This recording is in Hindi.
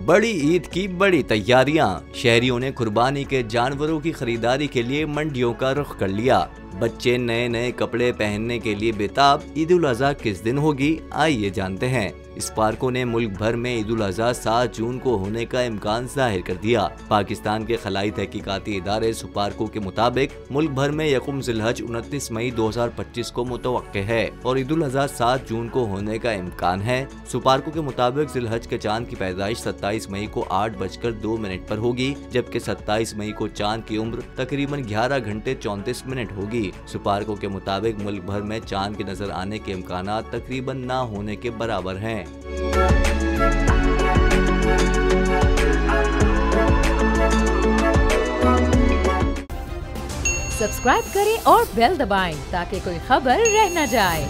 बड़ी ईद की बड़ी तैयारियां। शहरियों ने कुर्बानी के जानवरों की खरीदारी के लिए मंडियों का रुख कर लिया। बच्चे नए नए कपड़े पहनने के लिए बेताब। ईद उल अजहा किस दिन होगी, आइए जानते हैं। स्पार्को ने मुल्क भर में ईद उल अजहा 7 जून को होने का इम्कान जाहिर कर दिया। पाकिस्तान के खलाई तहकीकाती इदारे स्पार्को के मुताबिक मुल्क भर में यकुम जिलहज 29 मई 2025 को मुतवक्के है और ईद उल अजहा 7 जून को होने का इम्कान है। स्पार्को के मुताबिक जिलहज के चांद की पैदाइश 27 मई को 8:02 पर होगी, जबकि 27 मई को चांद की उम्र तकरीबन 11 घंटे 34 मिनट होगी। स्पार्को के मुताबिक मुल्क भर में चांद के नजर आने के इम्कान तकरीबन ना होने के बराबर हैं। सब्सक्राइब करें और बेल दबाएं ताकि कोई खबर रह न जाए।